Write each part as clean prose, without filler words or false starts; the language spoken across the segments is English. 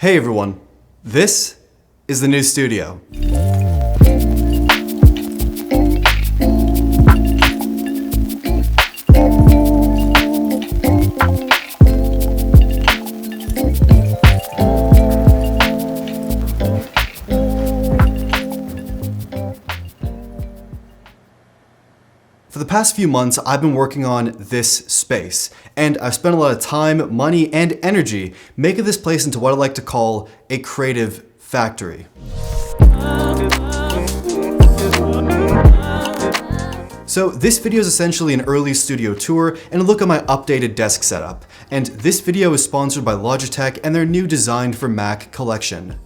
Hey everyone, this is the new studio. For the past few months, I've been working on this space, and I've spent a lot of time, money, and energy making this place into what I like to call a creative factory. So this video is essentially an early studio tour and a look at my updated desk setup. And this video is sponsored by Logitech and their new Designed for Mac collection.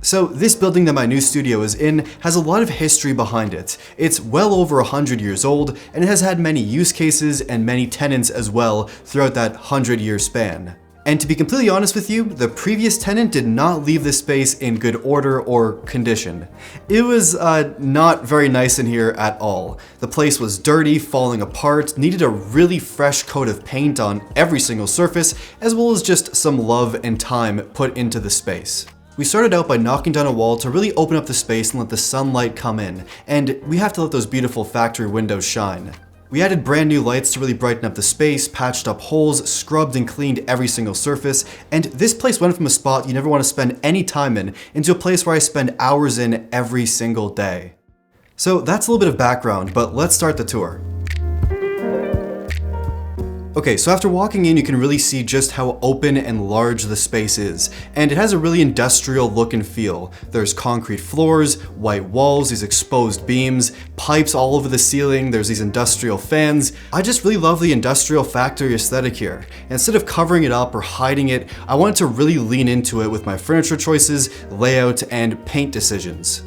So this building that my new studio is in has a lot of history behind it. It's well over 100 years old, and it has had many use cases and many tenants as well throughout that 100-year span. And to be completely honest with you, the previous tenant did not leave this space in good order or condition. It was not very nice in here at all. The place was dirty, falling apart, needed a really fresh coat of paint on every single surface, as well as just some love and time put into the space. We started out by knocking down a wall to really open up the space and let the sunlight come in, and we have to let those beautiful factory windows shine. We added brand new lights to really brighten up the space, patched up holes, scrubbed and cleaned every single surface, and this place went from a spot you never want to spend any time in into a place where I spend hours in every single day. So that's a little bit of background, but let's start the tour. Okay, so after walking in, you can really see just how open and large the space is, and it has a really industrial look and feel. There's concrete floors, white walls, these exposed beams, pipes all over the ceiling, there's these industrial fans. I just really love the industrial factory aesthetic here. Instead of covering it up or hiding it, I wanted to really lean into it with my furniture choices, layout, and paint decisions.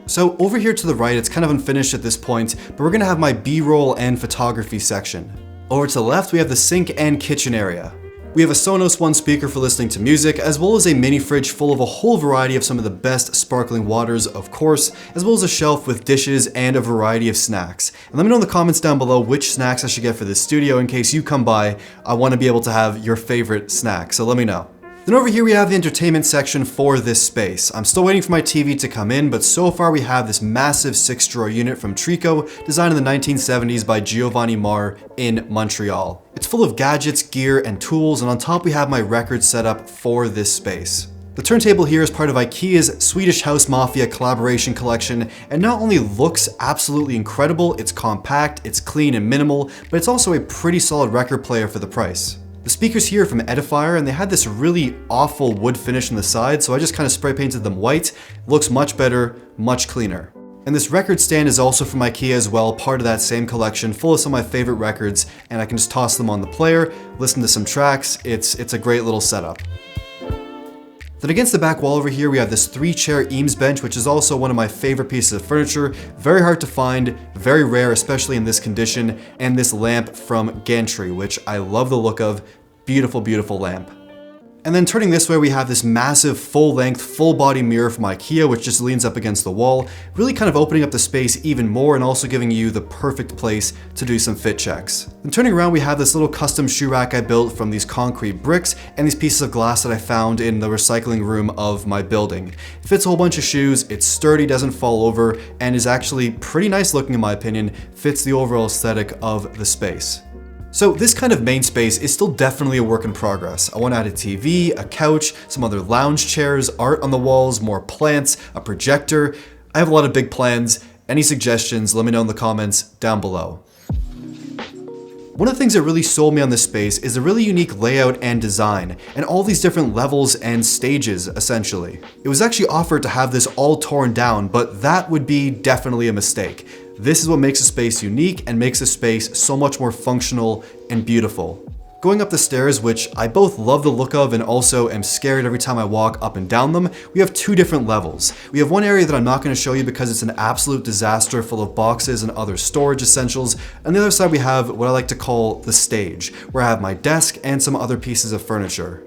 So over here to the right, it's kind of unfinished at this point, but we're gonna have my B-roll and photography section. Over to the left, we have the sink and kitchen area. We have a Sonos One speaker for listening to music, as well as a mini fridge full of a whole variety of some of the best sparkling waters, of course, as well as a shelf with dishes and a variety of snacks. And let me know in the comments down below which snacks I should get for this studio in case you come by. I want to be able to have your favorite snack, so let me know. Then over here we have the entertainment section for this space. I'm still waiting for my TV to come in, but so far we have this massive 6-drawer unit from Trico, designed in the 1970s by Giovanni Mar in Montreal. It's full of gadgets, gear, and tools, and on top we have my record setup for this space. The turntable here is part of IKEA's Swedish House Mafia collaboration collection, and not only looks absolutely incredible, it's compact, it's clean and minimal, but it's also a pretty solid record player for the price. The speakers here are from Edifier, and they had this really awful wood finish on the side, so I just kind of spray painted them white. It looks much better, much cleaner. And this record stand is also from IKEA as well, part of that same collection, full of some of my favorite records, and I can just toss them on the player, listen to some tracks. It's a great little setup. Then against the back wall over here, we have this 3-chair Eames bench, which is also one of my favorite pieces of furniture. Very hard to find, very rare, especially in this condition, and this lamp from Gantry, which I love the look of. Beautiful, beautiful lamp. And then turning this way, we have this massive full-length, full-body mirror from IKEA, which just leans up against the wall, really kind of opening up the space even more and also giving you the perfect place to do some fit checks. Then turning around, we have this little custom shoe rack I built from these concrete bricks and these pieces of glass that I found in the recycling room of my building. It fits a whole bunch of shoes, it's sturdy, doesn't fall over, and is actually pretty nice looking in my opinion, fits the overall aesthetic of the space. So this kind of main space is still definitely a work in progress. I want to add a TV, a couch, some other lounge chairs, art on the walls, more plants, a projector. I have a lot of big plans. Any suggestions, let me know in the comments down below. One of the things that really sold me on this space is the really unique layout and design, and all these different levels and stages, essentially. It was actually offered to have this all torn down, but that would be definitely a mistake. This is what makes a space unique and makes a space so much more functional and beautiful. Going up the stairs, which I both love the look of and also am scared every time I walk up and down them, we have 2 different levels. We have one area that I'm not going to show you because it's an absolute disaster full of boxes and other storage essentials. On the other side, we have what I like to call the stage, where I have my desk and some other pieces of furniture.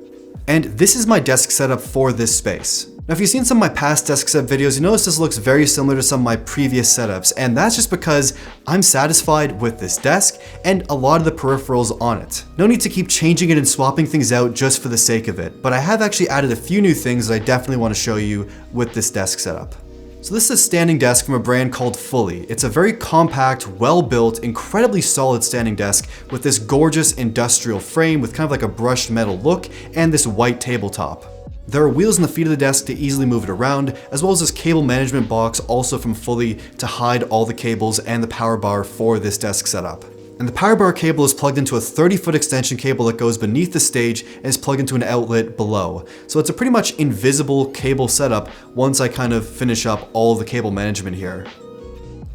And this is my desk setup for this space. Now, if you've seen some of my past desk setup videos, you notice this looks very similar to some of my previous setups, and that's just because I'm satisfied with this desk and a lot of the peripherals on it. No need to keep changing it and swapping things out just for the sake of it, but I have actually added a few new things that I definitely want to show you with this desk setup. So this is a standing desk from a brand called Fully. It's a very compact, well-built, incredibly solid standing desk with this gorgeous industrial frame with kind of like a brushed metal look and this white tabletop. There are wheels in the feet of the desk to easily move it around, as well as this cable management box also from Fully to hide all the cables and the power bar for this desk setup. And the power bar cable is plugged into a 30-foot extension cable that goes beneath the stage and is plugged into an outlet below. So it's a pretty much invisible cable setup once I kind of finish up all of the cable management here.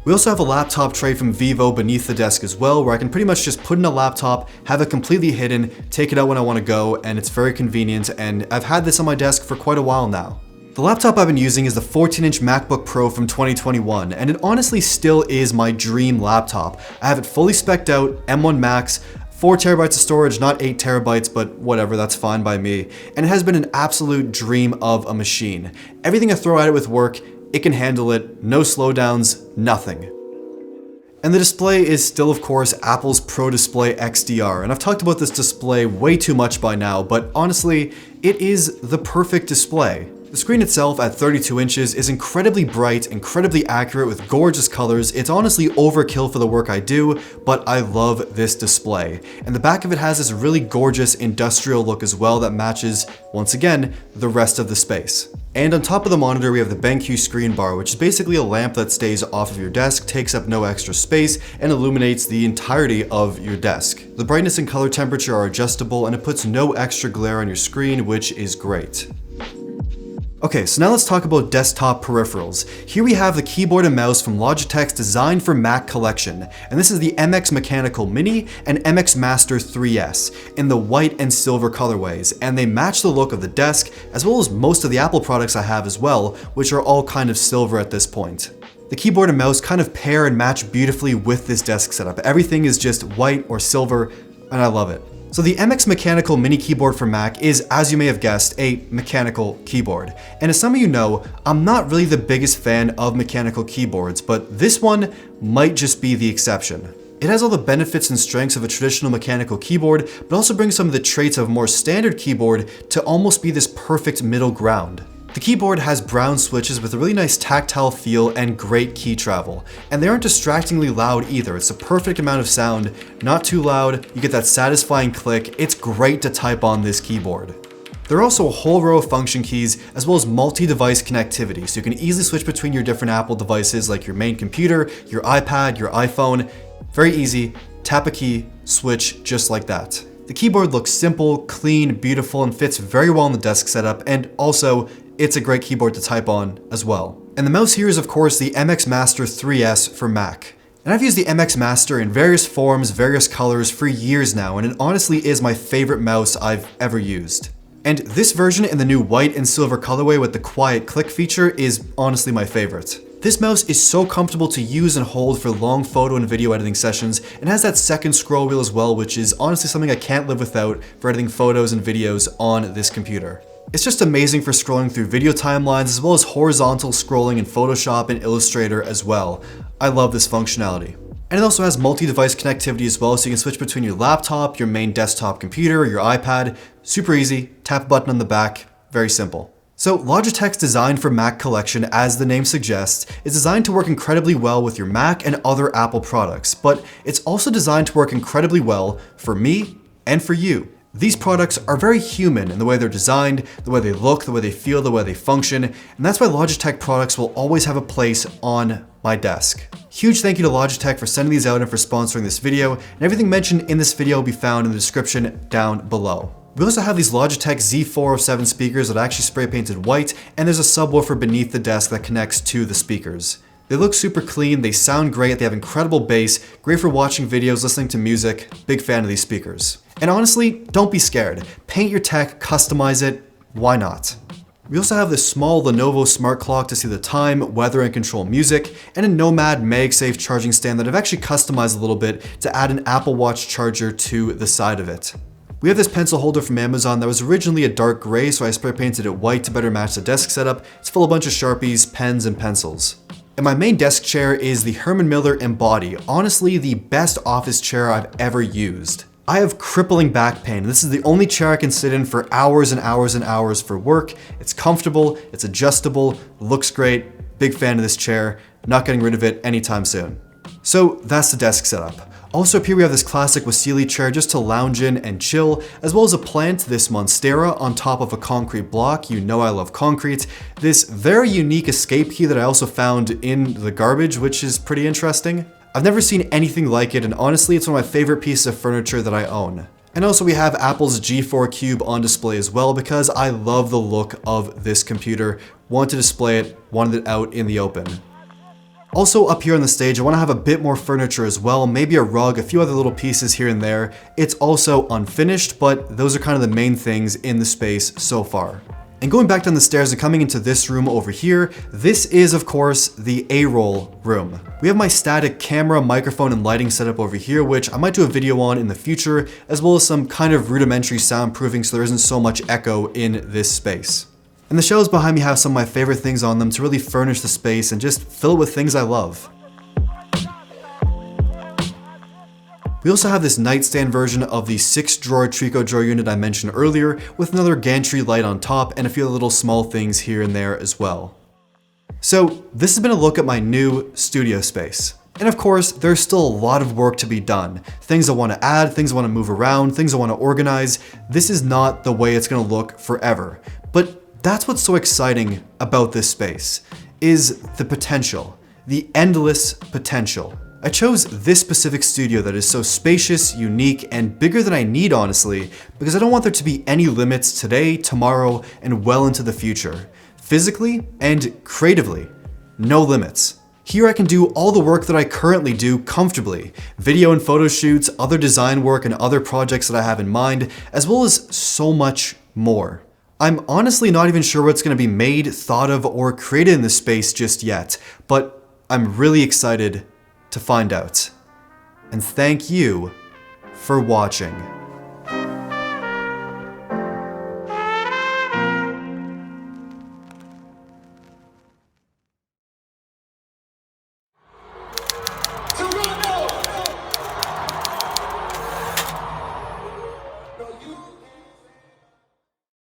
We also have a laptop tray from Vivo beneath the desk as well, where I can pretty much just put in a laptop, have it completely hidden, take it out when I want to go, and it's very convenient, and I've had this on my desk for quite a while now. The laptop I've been using is the 14-inch MacBook Pro from 2021, and it honestly still is my dream laptop. I have it fully spec'd out, M1 Max, 4 terabytes of storage, not 8 terabytes, but whatever, that's fine by me. And it has been an absolute dream of a machine. Everything I throw at it with work, it can handle it, no slowdowns, nothing. And the display is still, of course, Apple's Pro Display XDR. And I've talked about this display way too much by now, but honestly, it is the perfect display. The screen itself at 32 inches is incredibly bright, incredibly accurate with gorgeous colors. It's honestly overkill for the work I do, but I love this display. And the back of it has this really gorgeous industrial look as well that matches, once again, the rest of the space. And on top of the monitor, we have the BenQ screen bar, which is basically a lamp that stays off of your desk, takes up no extra space, and illuminates the entirety of your desk. The brightness and color temperature are adjustable, and it puts no extra glare on your screen, which is great. Okay, so now let's talk about desktop peripherals. Here we have the keyboard and mouse from Logitech's Design for Mac collection, and this is the MX Mechanical Mini and MX Master 3S in the white and silver colorways, and they match the look of the desk as well as most of the Apple products I have as well, which are all kind of silver at this point. The keyboard and mouse kind of pair and match beautifully with this desk setup. Everything is just white or silver, and I love it. So the MX Mechanical Mini Keyboard for Mac is, as you may have guessed, a mechanical keyboard. And as some of you know, I'm not really the biggest fan of mechanical keyboards, but this one might just be the exception. It has all the benefits and strengths of a traditional mechanical keyboard, but also brings some of the traits of a more standard keyboard to almost be this perfect middle ground. The keyboard has brown switches with a really nice tactile feel and great key travel. And they aren't distractingly loud either. It's a perfect amount of sound, not too loud, you get that satisfying click. It's great to type on this keyboard. There are also a whole row of function keys as well as multi-device connectivity, so you can easily switch between your different Apple devices like your main computer, your iPad, your iPhone. Very easy, tap a key, switch just like that. The keyboard looks simple, clean, beautiful, and fits very well in the desk setup, and also it's a great keyboard to type on as well. And the mouse here is of course the MX Master 3S for Mac. And I've used the MX Master in various forms, various colors for years now, and it honestly is my favorite mouse I've ever used. And this version in the new white and silver colorway with the quiet click feature is honestly my favorite. This mouse is so comfortable to use and hold for long photo and video editing sessions, and has that second scroll wheel as well, which is honestly something I can't live without for editing photos and videos on this computer. It's just amazing for scrolling through video timelines as well as horizontal scrolling in Photoshop and Illustrator as well. I love this functionality. And it also has multi-device connectivity as well, so you can switch between your laptop, your main desktop computer, your iPad. Super easy, tap a button on the back, very simple. So Logitech's Design for Mac collection, as the name suggests, is designed to work incredibly well with your Mac and other Apple products, but it's also designed to work incredibly well for me and for you. These products are very human in the way they're designed, the way they look, the way they feel, the way they function, and that's why Logitech products will always have a place on my desk. Huge thank you to Logitech for sending these out and for sponsoring this video, and everything mentioned in this video will be found in the description down below. We also have these Logitech Z407 speakers that are actually spray painted white, and there's a subwoofer beneath the desk that connects to the speakers. They look super clean, they sound great, they have incredible bass, great for watching videos, listening to music. Big fan of these speakers. And honestly, don't be scared. Paint your tech, customize it, why not? We also have this small Lenovo smart clock to see the time, weather, and control music, and a Nomad MagSafe charging stand that I've actually customized a little bit to add an Apple Watch charger to the side of it. We have this pencil holder from Amazon that was originally a dark gray, so I spray painted it white to better match the desk setup. It's full of a bunch of Sharpies, pens, and pencils. And my main desk chair is the Herman Miller Embody, honestly the best office chair I've ever used. I have crippling back pain. This is the only chair I can sit in for hours and hours and hours for work. It's comfortable, it's adjustable, looks great. Big fan of this chair, not getting rid of it anytime soon. So that's the desk setup. Also up here we have this classic Wassily chair just to lounge in and chill, as well as a plant, this Monstera, on top of a concrete block. You know I love concrete. This very unique escape key that I also found in the garbage, which is pretty interesting. I've never seen anything like it, and honestly it's one of my favorite pieces of furniture that I own. And also we have Apple's G4 Cube on display as well because I love the look of this computer. Wanted to display it, wanted it out in the open. Also up here on the stage, I want to have a bit more furniture as well, maybe a rug, a few other little pieces here and there. It's also unfinished, but those are kind of the main things in the space so far. And going back down the stairs and coming into this room over here, this is of course the A-roll room. We have my static camera, microphone, and lighting setup over here, which I might do a video on in the future, as well as some kind of rudimentary soundproofing so there isn't so much echo in this space. And the shelves behind me have some of my favorite things on them to really furnish the space and just fill it with things I love. We also have this nightstand version of the 6-drawer Trico drawer unit I mentioned earlier, with another gantry light on top and a few little small things here and there as well. So this has been a look at my new studio space. And of course, there's still a lot of work to be done. Things I want to add, things I want to move around, things I want to organize. This is not the way it's going to look forever. But that's what's so exciting about this space, is the potential, the endless potential. I chose this specific studio that is so spacious, unique, and bigger than I need, honestly, because I don't want there to be any limits today, tomorrow, and well into the future. Physically and creatively, no limits. Here I can do all the work that I currently do comfortably. Video and photo shoots, other design work, and other projects that I have in mind, as well as so much more. I'm honestly not even sure what's going to be made, thought of, or created in this space just yet, but I'm really excited to find out. And thank you for watching.